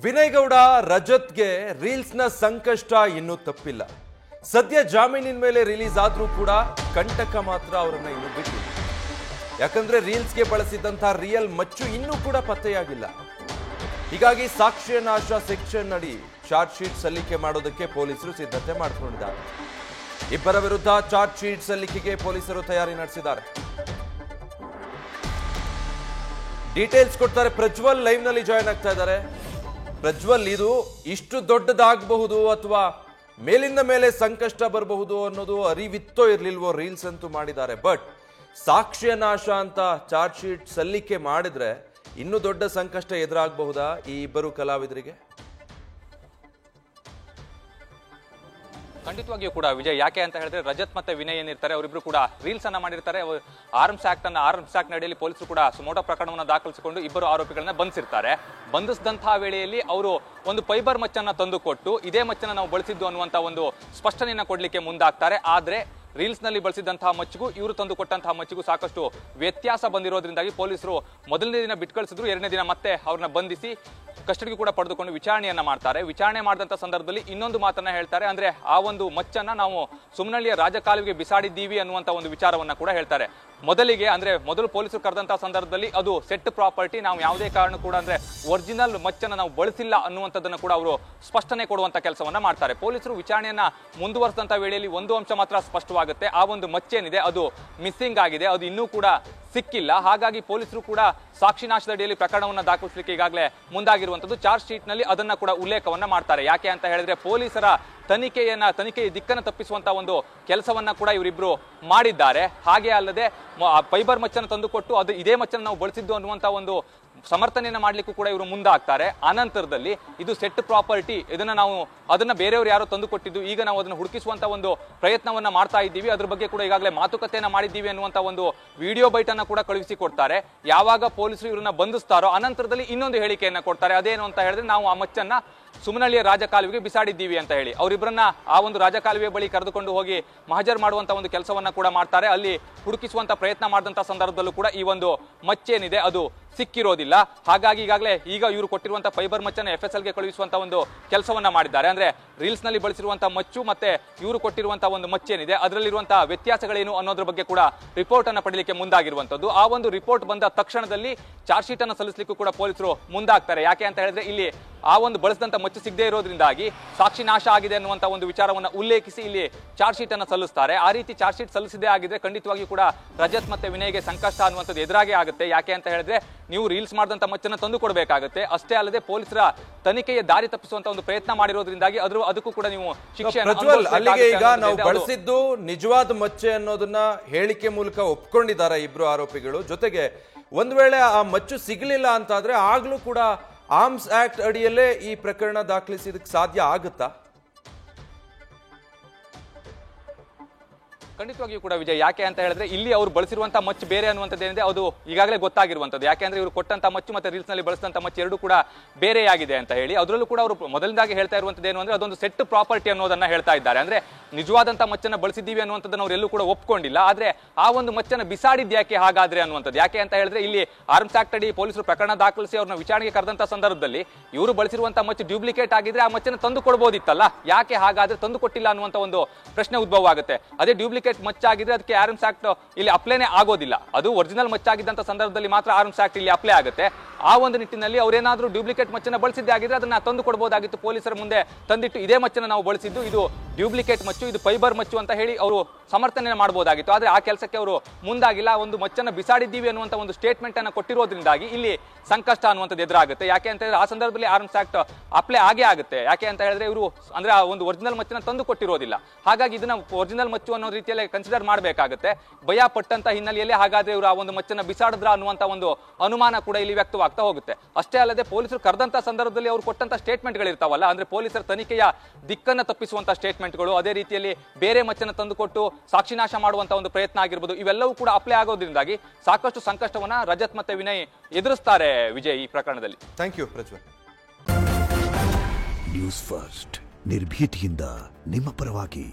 ವಿನಯ್ ಗೌಡ ರಜತ್ಗೆ ರೀಲ್ಸ್ನ ಸಂಕಷ್ಟ ಇನ್ನೂ ತಪ್ಪಿಲ್ಲ. ಸದ್ಯ ಜಾಮೀನಿನ ಮೇಲೆ ರಿಲೀಸ್ ಆದ್ರೂ ಕೂಡ ಕಂಟಕ ಮಾತ್ರ ಅವರನ್ನ ಇನ್ನೂ ಬಿಟ್ಟಿಲ್ಲ. ಯಾಕಂದ್ರೆ ರೀಲ್ಸ್ಗೆ ಬಳಸಿದಂತಹ ರಿಯಲ್ ಮಚ್ಚು ಇನ್ನೂ ಕೂಡ ಪತ್ತೆಯಾಗಿಲ್ಲ. ಹೀಗಾಗಿ ಸಾಕ್ಷ್ಯ ನಾಶ ಸೆಕ್ಷನ್ ಅಡಿ ಚಾರ್ಜ್ ಶೀಟ್ ಸಲ್ಲಿಕೆ ಮಾಡೋದಕ್ಕೆ ಪೊಲೀಸರು ಸಿದ್ಧತೆ ಮಾಡಿಕೊಂಡಿದ್ದಾರೆ. ಇಬ್ಬರ ವಿರುದ್ಧ ಚಾರ್ಜ್ ಶೀಟ್ ಸಲ್ಲಿಕೆಗೆ ಪೊಲೀಸರು ತಯಾರಿ ನಡೆಸಿದ್ದಾರೆ. ಡೀಟೇಲ್ಸ್ ಕೊಡ್ತಾರೆ ಪ್ರಜ್ವಲ್, ಲೈವ್ ನಲ್ಲಿ ಜಾಯ್ನ್ ಆಗ್ತಾ ಇದ್ದಾರೆ. ಪ್ರಜ್ವಲ್, ಇದು ಇಷ್ಟು ದೊಡ್ಡದಾಗಬಹುದು ಅಥವಾ ಮೇಲಿಂದ ಮೇಲೆ ಸಂಕಷ್ಟ ಬರಬಹುದು ಅನ್ನೋದು ಅರಿವಿತ್ತೋ ಇರ್ಲಿಲ್ವೋ, ರೀಲ್ಸ್ ಅಂತೂ ಮಾಡಿದ್ದಾರೆ. ಬಟ್ ಸಾಕ್ಷ್ಯ ನಾಶ ಅಂತ ಚಾರ್ಜ್ ಶೀಟ್ ಸಲ್ಲಿಕೆ ಮಾಡಿದ್ರೆ ಇನ್ನೂ ದೊಡ್ಡ ಸಂಕಷ್ಟ ಎದುರಾಗಬಹುದಾ ಈ ಇಬ್ಬರು ಕಲಾವಿದರಿಗೆ? ಖಂಡಿತವಾಗಿಯೂ ಕೂಡ ವಿಜಯ್, ಯಾಕೆ ಅಂತ ಹೇಳಿದ್ರೆ ರಜತ್ ಮತ್ತೆ ವಿನಯ್ ಏನಿರ್ತಾರೆ ಅವರಿಬ್ರು ಕೂಡ ರೀಲ್ಸ್ ಅನ್ನ ಮಾಡಿರ್ತಾರೆ. ಆರ್ಮ್ಸ್ ಆಕ್ಟ್ ನಡೆಯಲ್ಲಿ ಪೊಲೀಸರು ಕೂಡ ಸುಮೋಟೋ ಪ್ರಕರಣವನ್ನು ದಾಖಲಿಸಿಕೊಂಡು ಇಬ್ಬರು ಆರೋಪಿಗಳನ್ನ ಬಂಧಿಸಿರ್ತಾರೆ. ಬಂಧಿಸಿದಂತಹ ವೇಳೆಯಲ್ಲಿ ಅವರು ಒಂದು ಫೈಬರ್ ಮಚ್ಚನ್ನ ತಂದುಕೊಟ್ಟು ಇದೇ ಮಚ್ಚನ್ನ ನಾವು ಬಳಸಿದ್ದು ಅನ್ನುವಂತ ಒಂದು ಸ್ಪಷ್ಟನೆಯನ್ನ ಕೊಡ್ಲಿಕ್ಕೆ ಮುಂದಾಗ್ತಾರೆ. ಆದ್ರೆ ರೀಲ್ಸ್ ನಲ್ಲಿ ಬಳಸಿದಂತಹ ಮಚ್ಚಿಗೂ ಇವರು ತಂದು ಕೊಟ್ಟಂತಹ ಮಚ್ಚಿಗೂ ಸಾಕಷ್ಟು ವ್ಯತ್ಯಾಸ ಬಂದಿರೋದ್ರಿಂದಾಗಿ ಪೊಲೀಸರು ಮೊದಲನೇ ದಿನ ಬಿಟ್ಟು ಕಳಿಸಿದ್ರು, ಎರಡನೇ ದಿನ ಮತ್ತೆ ಅವ್ರನ್ನ ಬಂಧಿಸಿ ಕಸ್ಟಡಿಗೆ ಕೂಡ ಪಡೆದುಕೊಂಡು ವಿಚಾರಣೆಯನ್ನ ಮಾಡ್ತಾರೆ. ವಿಚಾರಣೆ ಮಾಡಿದಂತ ಸಂದರ್ಭದಲ್ಲಿ ಇನ್ನೊಂದು ಮಾತನ್ನ ಹೇಳ್ತಾರೆ. ಅಂದ್ರೆ ಆ ಒಂದು ಮಚ್ಚನ್ನ ನಾವು ಸುಮ್ನಳ್ಳಿಯ ರಾಜಕಾಲುವೆಗೆ ಬಿಸಾಡಿದ್ದೀವಿ ಅನ್ನುವಂತ ಒಂದು ವಿಚಾರವನ್ನ ಕೂಡ ಹೇಳ್ತಾರೆ. ಮೊದಲು ಪೊಲೀಸರು ಕರೆದಂತಹ ಸಂದರ್ಭದಲ್ಲಿ ಅದು ಸೆಟ್ ಪ್ರಾಪರ್ಟಿ, ನಾವು ಯಾವುದೇ ಕಾರಣ ಕೂಡ ಅಂದ್ರೆ ಒರಿಜಿನಲ್ ಮಚ್ಚನ್ನ ನಾವು ಬಳಸಿಲ್ಲ ಅನ್ನುವಂಥದ್ದನ್ನು ಕೂಡ ಅವರು ಸ್ಪಷ್ಟನೆ ಕೊಡುವಂತ ಕೆಲಸವನ್ನ ಮಾಡ್ತಾರೆ. ಪೊಲೀಸರು ವಿಚಾರಣೆಯನ್ನ ಮುಂದುವರೆಸಿದಂತ ವೇಳೆಯಲ್ಲಿ ಒಂದು ಅಂಶ ಮಾತ್ರ ಸ್ಪಷ್ಟವಾಗುತ್ತೆ. ಆ ಒಂದು ಮಚ್ಚೇನಿದೆ ಅದು ಮಿಸ್ಸಿಂಗ್ ಆಗಿದೆ, ಅದು ಇನ್ನೂ ಕೂಡ ಸಿಕ್ಕಿಲ್ಲ. ಹಾಗಾಗಿ ಪೊಲೀಸರು ಕೂಡ ಸಾಕ್ಷಿ ನಾಶದ ಅಡಿಯಲ್ಲಿ ಪ್ರಕರಣವನ್ನು ದಾಖಲಿಸಲಿಕ್ಕೆ ಈಗಾಗಲೇ ಮುಂದಾಗಿರುವಂತದ್ದು. ಚಾರ್ಜ್ ಶೀಟ್ ನಲ್ಲಿ ಅದನ್ನ ಕೂಡ ಉಲ್ಲೇಖವನ್ನ ಮಾಡ್ತಾರೆ. ಯಾಕೆ ಅಂತ ಹೇಳಿದ್ರೆ ಪೊಲೀಸರ ತನಿಖೆಯ ದಿಕ್ಕನ್ನು ತಪ್ಪಿಸುವಂತ ಒಂದು ಕೆಲಸವನ್ನ ಕೂಡ ಇವರಿಬ್ರು ಮಾಡಿದ್ದಾರೆ. ಹಾಗೆ ಅಲ್ಲದೆ ಫೈಬರ್ ಮಚ್ಚನ್ನು ತಂದುಕೊಟ್ಟು ಅದು ಇದೇ ಮಚ್ಚನ್ನು ನಾವು ಬಳಸಿದ್ದು ಅನ್ನುವಂತ ಒಂದು ಸಮರ್ಥನೆಯನ್ನ ಮಾಡ್ಲಿಕ್ಕೂ ಕೂಡ ಇವರು ಮುಂದಾಗ್ತಾರೆ. ಅನಂತರದಲ್ಲಿ ಇದು ಸೆಟ್ ಪ್ರಾಪರ್ಟಿ, ಅದನ್ನ ಬೇರೆಯವರು ಯಾರೋ ತಂದು ಕೊಟ್ಟಿದ್ದು, ಈಗ ನಾವು ಅದನ್ನ ಹುಡುಕಿಸುವಂತ ಒಂದು ಪ್ರಯತ್ನವನ್ನ ಮಾಡ್ತಾ ಇದ್ದೀವಿ, ಅದ್ರ ಬಗ್ಗೆ ಕೂಡ ಈಗಾಗಲೇ ಮಾತುಕತೆಯನ್ನ ಮಾಡಿದ್ದೀವಿ ಅನ್ನುವಂತ ಒಂದು ವಿಡಿಯೋ ಬೈಟ್ ಅನ್ನ ಕೂಡ ಕಳುಹಿಸಿ ಕೊಡ್ತಾರೆ. ಯಾವಾಗ ಪೊಲೀಸರು ಇವರನ್ನ ಬಂಧಿಸ್ತಾರೋ ಅನಂತರದಲ್ಲಿ ಇನ್ನೊಂದು ಹೇಳಿಕೆಯನ್ನ ಕೊಡ್ತಾರೆ. ಅದೇನು ಅಂತ ಹೇಳಿದ್ರೆ ನಾವು ಆ ಮಚ್ಚನ್ನ ಸುಮನಹಳ್ಳಿಯ ರಾಜಕಾಲುವೆಗೆ ಬಿಸಾಡಿದ್ದೀವಿ ಅಂತ ಹೇಳಿ ಅವರಿಬ್ಬರನ್ನ ಆ ಒಂದು ರಾಜಕಾಲುವೆ ಬಳಿ ಕರೆದುಕೊಂಡು ಹೋಗಿ ಮಹಜರ್ ಮಾಡುವಂತ ಒಂದು ಕೆಲಸವನ್ನ ಕೂಡ ಮಾಡ್ತಾರೆ. ಅಲ್ಲಿ ಹುಡುಕಿಸುವಂತ ಪ್ರಯತ್ನ ಮಾಡಿದಂತ ಸಂದರ್ಭದಲ್ಲೂ ಕೂಡ ಈ ಒಂದು ಮಚ್ಚೇನಿದೆ ಅದು ಸಿಕ್ಕಿರೋದಿಲ್ಲ. ಹಾಗಾಗಿ ಈಗ ಇವರು ಕೊಟ್ಟಿರುವಂತಹ ಫೈಬರ್ ಮಚ್ಚನ್ನು FSL ಗೆ ಕಳುಹಿಸುವಂತ ಒಂದು ಕೆಲಸವನ್ನ ಮಾಡಿದ್ದಾರೆ. ಅಂದ್ರೆ ರೀಲ್ಸ್ ನಲ್ಲಿ ಬಳಸಿರುವಂತಹ ಮಚ್ಚು ಮತ್ತೆ ಇವರು ಕೊಟ್ಟಿರುವಂತಹ ಒಂದು ಮಚ್ಚೇನಿದೆ ಅದರಲ್ಲಿರುವಂತಹ ವ್ಯತ್ಯಾಸಗಳೇನು ಅನ್ನೋದ್ರ ಬಗ್ಗೆ ಕೂಡ ರಿಪೋರ್ಟ್ ಅನ್ನ ಪಡೆಯಲಿಕ್ಕೆ ಮುಂದಾಗಿರುವಂತದ್ದು. ಆ ಒಂದು ರಿಪೋರ್ಟ್ ಬಂದ ತಕ್ಷಣದಲ್ಲಿ ಚಾರ್ಜ್ ಶೀಟ್ ಅನ್ನು ಸಲ್ಲಿಸಲಿಕ್ಕೂ ಕೂಡ ಪೊಲೀಸರು ಮುಂದಾಗ್ತಾರೆ. ಯಾಕೆ ಅಂತ ಹೇಳಿದ್ರೆ ಇಲ್ಲಿ ಆ ಒಂದು ಬಳಸಿದಂತ ಮಚ್ಚು ಸಿಗದೇ ಇರೋದ್ರಿಂದಾಗಿ ಸಾಕ್ಷಿ ನಾಶ ಆಗಿದೆ ಅನ್ನುವಂತ ಒಂದು ವಿಚಾರವನ್ನ ಉಲ್ಲೇಖಿಸಿ ಇಲ್ಲಿ ಚಾರ್ಜ್ ಶೀಟ್ ಅನ್ನು ಸಲ್ಲಿಸ್ತಾರೆ. ಆ ರೀತಿ ಚಾರ್ಜ್ ಶೀಟ್ ಸಲ್ಲಿಸದೇ ಆಗಿದ್ರೆ ಖಂಡಿತವಾಗಿಯೂ ಕೂಡ ರಜತ್ ಮತ್ತೆ ವಿನಯ್ಗೆ ಸಂಕಷ್ಟ ಅನ್ನುವಂಥದ್ದು ಎದುರಾಗೇ ಆಗುತ್ತೆ. ಯಾಕೆ ಅಂತ ಹೇಳಿದ್ರೆ ನೀವು ರೀಲ್ಸ್ ಮಾಡಿದಂತ ಮಚ್ಚನ್ನು ತಂದು ಕೊಡಬೇಕಾಗುತ್ತೆ. ಅಷ್ಟೇ ಅಲ್ಲದೆ ಪೊಲೀಸರ ತನಿಖೆಯ ದಾರಿ ತಪ್ಪಿಸುವಂತ ಒಂದು ಪ್ರಯತ್ನ ಮಾಡಿರೋದ್ರಿಂದಾಗಿ ಅದಕ್ಕೂ ಕೂಡ ನೀವು ಶಿಕ್ಷೆ ಅಲ್ಲಿಗೆ ಈಗ ನಾವು ಬಳಸಿದ್ದು ನಿಜವಾದ ಮಚ್ಚೆ ಅನ್ನೋದನ್ನ ಹೇಳಿಕೆ ಮೂಲಕ ಒಪ್ಕೊಂಡಿದ್ದಾರೆ ಇಬ್ರು ಆರೋಪಿಗಳು. ಜೊತೆಗೆ ಒಂದ್ ವೇಳೆ ಆ ಮಚ್ಚು ಸಿಗಲಿಲ್ಲ ಅಂತಾದ್ರೆ ಆಗ್ಲೂ ಕೂಡ ಆರ್ಮ್ಸ್ ಆಕ್ಟ್ ಅಡಿಯಲ್ಲೇ ಈ ಪ್ರಕರಣ ದಾಖಲಿಸಿದಕ್ಕೆ ಸಾಧ್ಯ ಆಗುತ್ತಾ? ಖಂಡಿತವಾಗಿಯೂ ಕೂಡ ವಿಜಯ್, ಯಾಕೆ ಅಂತ ಹೇಳಿದ್ರೆ ಇಲ್ಲಿ ಅವರು ಬಳಸಿರುವಂತಹ ಮಚ್ಚು ಬೇರೆ ಅನ್ನುವಂಥದ್ದು ಏನಿದೆ ಅದು ಈಗಾಗಲೇ ಗೊತ್ತಾಗಿರುವಂಥದ್ದು. ಯಾಕೆಂದ್ರೆ ಇವರು ಕೊಟ್ಟಂತ ಮಚ್ಚು ಮತ್ತೆ ರೀಲ್ಸ್ ನಲ್ಲಿ ಬಳಸಿದಂತ ಮಚ್ಚು ಎರಡೂ ಕೂಡ ಬೇರೆಯಾಗಿದೆ ಅಂತ ಹೇಳಿ ಅದರಲ್ಲೂ ಕೂಡ ಅವರು ಮೊದಲನೇದಾಗಿ ಹೇಳ್ತಾ ಇರುವಂತದ್ದು ಏನು ಅಂದ್ರೆ ಅದೊಂದು ಸೆಟ್ ಪ್ರಾಪರ್ಟಿ ಅನ್ನೋದನ್ನ ಹೇಳ್ತಾ ಇದ್ದಾರೆ. ಅಂದ್ರೆ ನಿಜವಾದಂತ ಮಚ್ಚನ್ನ ಬಳಸಿದ್ದೀವಿ ಅನ್ನುವಂಥದ್ದನ್ನ ಅವರೆಲ್ಲೂ ಕೂಡ ಒಪ್ಕೊಂಡಿಲ್ಲ. ಆದ್ರೆ ಆ ಒಂದು ಮಚ್ಚನ್ನ ಬಿಸಾಡಿದ್ಯಾಕೆ ಹಾಗಾದ್ರೆ ಅನ್ನುವಂಥದ್ದು. ಯಾಕೆ ಅಂತ ಹೇಳಿದ್ರೆ ಇಲ್ಲಿ ಆರ್ಮ್ಸ್ ಆಕ್ಟ್ ಅಡಿ ಪೊಲೀಸರು ಪ್ರಕರಣ ದಾಖಲಿಸಿ ಅವ್ರನ್ನ ವಿಚಾರಣೆಗೆ ಕರೆದಂತ ಸಂದರ್ಭದಲ್ಲಿ ಇವರು ಬಳಸಿರುವಂತಹ ಮಚ್ಚು ಡ್ಯೂಪ್ಲಿಕೇಟ್ ಆಗಿದ್ರೆ ಆ ಮಚ್ಚನ್ನ ತಂದು ಕೊಡಬಹುದಿತ್ತಲ್ಲ, ಯಾಕೆ ಹಾಗಾದ್ರೆ ತಂದು ಕೊಟ್ಟಿಲ್ಲ ಅನ್ನುವಂತ ಒಂದು ಪ್ರಶ್ನೆ ಉದ್ಭವ ಆಗುತ್ತೆ. ಅದೇ ಡ್ಯೂಪ್ಲಿಕೇಟ್ ಮಚ್ಚಾಗಿದ್ರೆ ಅದಕ್ಕೆ ಆರ್ಮ್ಸ್ ಆಕ್ಟ್ ಇಲ್ಲಿ ಅಪ್ಲೈನೇ ಆಗೋದಿಲ್ಲ. ಅದು ಒರಿಜಿನಲ್ ಮಚ್ಚಾಗಿದ್ದಂತ ಸಂದರ್ಭದಲ್ಲಿ ಮಾತ್ರ ಆರ್ಮ್ಸ್ ಆಕ್ಟ್ ಇಲ್ಲಿ ಅಪ್ಲೈ ಆಗುತ್ತೆ. ಆ ಒಂದು ನಿಟ್ಟಿನಲ್ಲಿ ಅವರೇನಾದ್ರೂ ಡ್ಯೂಪ್ಲಿಕೇಟ್ ಮಚ್ಚನ್ನ ಬಳಸಿದ್ದೇ ಆಗಿದ್ರೆ ಅದನ್ನ ತಂದು ಕೊಡಬಹುದಾಗಿತ್ತು. ಪೊಲೀಸರ ಮುಂದೆ ತಂದಿಟ್ಟು ಇದೇ ಮಚ್ಚನ್ನ ನಾವು ಬಳಸಿದ್ದು, ಇದು ಡ್ಯೂಪ್ಲಿಕೇಟ್ ಮಚ್ಚು, ಇದು ಫೈಬರ್ ಮಚ್ಚು ಅಂತ ಹೇಳಿ ಅವರು ಸಮರ್ಥನೆ ಮಾಡಬಹುದಾಗಿತ್ತು. ಆದ್ರೆ ಆ ಕೆಲಸಕ್ಕೆ ಅವರು ಮುಂದಾಗಿಲ್ಲ. ಒಂದು ಮಚ್ಚನ್ನ ಬಿಸಾಡಿದ್ದೀವಿ ಅನ್ನುವಂತ ಒಂದು ಸ್ಟೇಟ್ಮೆಂಟ್ ಅನ್ನ ಕೊಟ್ಟಿರೋದ್ರಿಂದಾಗಿ ಇಲ್ಲಿ ಸಂಕಷ್ಟ ಅನ್ನುವಂಥದ್ದು ಎದುರಾಗುತ್ತೆ. ಯಾಕೆ ಅಂತ ಹೇಳಿದ್ರೆ ಆ ಸಂದರ್ಭದಲ್ಲಿ ಆರ್ಮ್ಸ್ ಆಕ್ಟ್ ಅಪ್ಲೈ ಆಗೇ ಆಗುತ್ತೆ. ಯಾಕೆ ಅಂತ ಹೇಳಿದ್ರೆ ಇವರು ಅಂದ್ರೆ ಆ ಒಂದು ಒರಿಜಿನಲ್ ಮಚ್ಚನ್ನ ತಂದು ಕೊಟ್ಟಿರೋದಿಲ್ಲ. ಹಾಗಾಗಿ ಇದನ್ನ ಒರಿಜಿನಲ್ ಮಚ್ಚು ಅನ್ನೋ ರೀತಿಯಲ್ಲಿ ಕನ್ಸಿಡರ್ ಮಾಡಬೇಕಾಗುತ್ತೆ. ಭಯ ಪಟ್ಟಂತ ಹಿನ್ನೆಲೆಯಲ್ಲಿ ಹಾಗಾದ್ರೆ ಇವರು ಆ ಒಂದು ಮಚ್ಚನ್ನ ಬಿಸಾಡಿದ್ರ ಅನ್ನುವಂತ ಒಂದು ಅನುಮಾನ ಕೂಡ ಇಲ್ಲಿ ವ್ಯಕ್ತವಾಗ್ತಾ ಹೋಗುತ್ತೆ. ಅಷ್ಟೇ ಅಲ್ಲದೆ ಪೊಲೀಸರು ಕರೆದಂತ ಸಂದರ್ಭದಲ್ಲಿ ಅವರು ಕೊಟ್ಟಂತ ಸ್ಟೇಟ್ಮೆಂಟ್ಗಳಿರ್ತಾವಲ್ಲ, ಅಂದ್ರೆ ಪೊಲೀಸರ ತನಿಖೆಯ ದಿಕ್ಕನ್ನು ತಪ್ಪಿಸುವಂತ ಸ್ಟೇಟ್ಮೆಂಟ್ಗಳು, ಅದೇ ರೀತಿಯಲ್ಲಿ ಬೇರೆ ಮಚ್ಚನ್ನು ತಂದುಕೊಟ್ಟು ಸಾಕ್ಷಿ ನಾಶ ಮಾಡುವಂತ ಒಂದು ಪ್ರಯತ್ನ ಆಗಿರ್ಬೋದು, ಇವೆಲ್ಲವೂ ಕೂಡ ಅಪ್ಲೈ ಆಗೋದ್ರಿಂದಾಗಿ ಸಾಕಷ್ಟು ಸಂಕಷ್ಟವನ್ನ ರಜತ್ ಮತ್ತೆ ವಿನಯ್ ಎದುರಿಸ್ತಾರೆ ವಿಜಯ್ ಈ ಪ್ರಕರಣದಲ್ಲಿ. Thank you Prajwal. News first ನಿರ್ಭೀತಿಯಿಂದ ನಿಮ್ಮ ಪರವಾಗಿ.